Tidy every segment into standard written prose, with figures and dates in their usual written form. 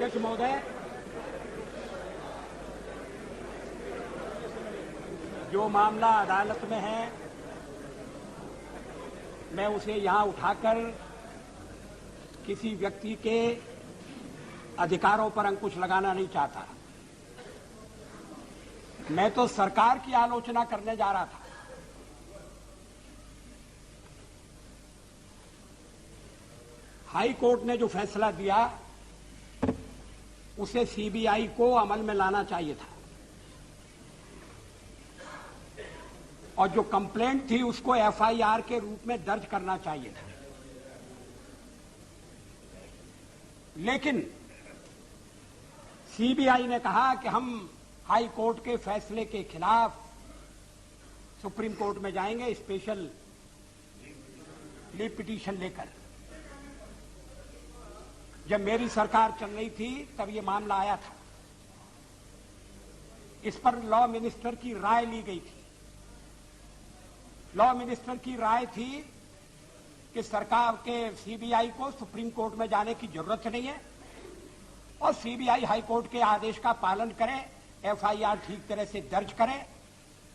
अध्यक्ष महोदय, जो मामला अदालत में है मैं उसे यहां उठाकर किसी व्यक्ति के अधिकारों पर अंकुश लगाना नहीं चाहता। मैं तो सरकार की आलोचना करने जा रहा था। हाई कोर्ट ने जो फैसला दिया उसे सीबीआई को अमल में लाना चाहिए था और जो कंप्लेंट थी उसको एफआईआर के रूप में दर्ज करना चाहिए था। लेकिन सीबीआई ने कहा कि हम हाई कोर्ट के फैसले के खिलाफ सुप्रीम कोर्ट में जाएंगे स्पेशल लीव पिटीशन लेकर। जब मेरी सरकार चल रही थी तब ये मामला आया था। इस पर लॉ मिनिस्टर की राय ली गई थी। लॉ मिनिस्टर की राय थी कि सरकार के सीबीआई को सुप्रीम कोर्ट में जाने की जरूरत नहीं है और सीबीआई हाई कोर्ट के आदेश का पालन करे, एफआईआर ठीक तरह से दर्ज करे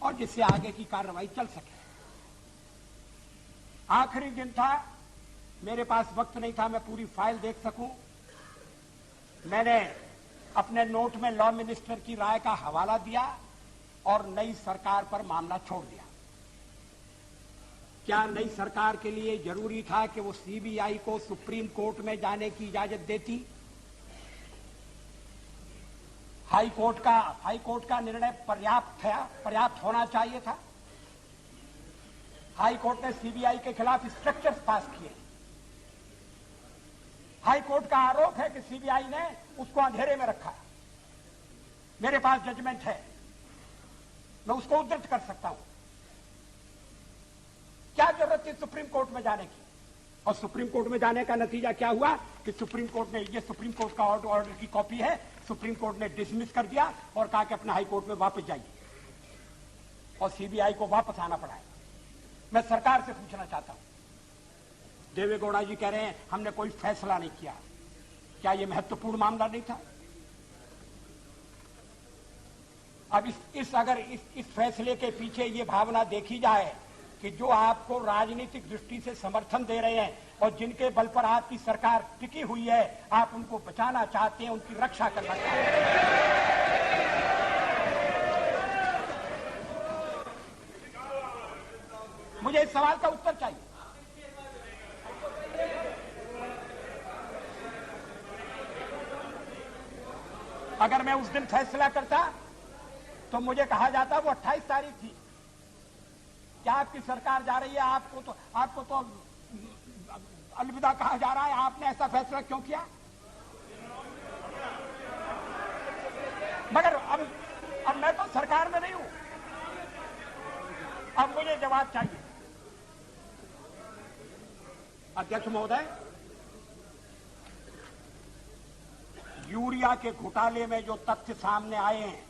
और जिससे आगे की कार्रवाई चल सके। आखिरी दिन था, मेरे पास वक्त नहीं था मैं पूरी फाइल देख सकूं। मैंने अपने नोट में लॉ मिनिस्टर की राय का हवाला दिया और नई सरकार पर मामला छोड़ दिया। क्या नई सरकार के लिए जरूरी था कि वो सीबीआई को सुप्रीम कोर्ट में जाने की इजाजत देती? हाई कोर्ट का निर्णय पर्याप्त होना चाहिए था। हाई कोर्ट ने सीबीआई के खिलाफ स्ट्रक्चर्स पास किए। हाई कोर्ट का आरोप है कि सीबीआई ने उसको अंधेरे में रखा। मेरे पास जजमेंट है, मैं उसको उद्धृत कर सकता हूं। क्या जरूरत थी सुप्रीम कोर्ट में जाने की? और सुप्रीम कोर्ट में जाने का नतीजा क्या हुआ कि सुप्रीम कोर्ट ने, ये सुप्रीम कोर्ट का ऑर्डर की कॉपी है, सुप्रीम कोर्ट ने डिसमिस कर दिया और कहा कि अपने हाई कोर्ट में वापस जाइए और सीबीआई को वापस आना पड़ा है। मैं सरकार से पूछना चाहता हूं, देवेगौड़ा जी कह रहे हैं हमने कोई फैसला नहीं किया। क्या यह महत्वपूर्ण मामला नहीं था? अब अगर इस फैसले के पीछे ये भावना देखी जाए कि जो आपको राजनीतिक दृष्टि से समर्थन दे रहे हैं और जिनके बल पर आपकी सरकार टिकी हुई है, आप उनको बचाना चाहते हैं, उनकी रक्षा करना चाहते हैं। मुझे इस सवाल का उत्तर चाहिए। अगर मैं उस दिन फैसला करता तो मुझे कहा जाता वो 28 तारीख थी, क्या आपकी सरकार जा रही है, आपको तो अलविदा कहा जा रहा है, आपने ऐसा फैसला क्यों किया? मगर अब मैं तो सरकार में नहीं हूं। अब मुझे जवाब चाहिए। अध्यक्ष महोदय, यूरिया के घोटाले में जो तथ्य सामने आए हैं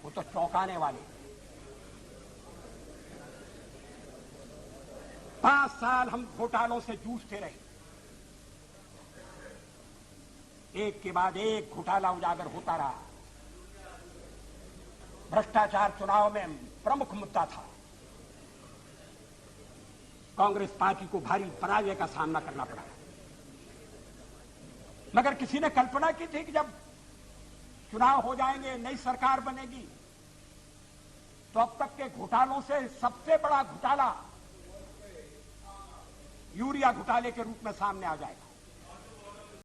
वो तो चौंकाने वाले। 5 साल हम घोटालों से जूझते रहे, एक के बाद एक घोटाला उजागर होता रहा। भ्रष्टाचार चुनाव में प्रमुख मुद्दा था। कांग्रेस पार्टी को भारी पराजय का सामना करना पड़ा। मगर किसी ने कल्पना की थी कि जब चुनाव हो जाएंगे, नई सरकार बनेगी, तो अब तक के घोटालों से सबसे बड़ा घोटाला यूरिया घोटाले के रूप में सामने आ जाएगा।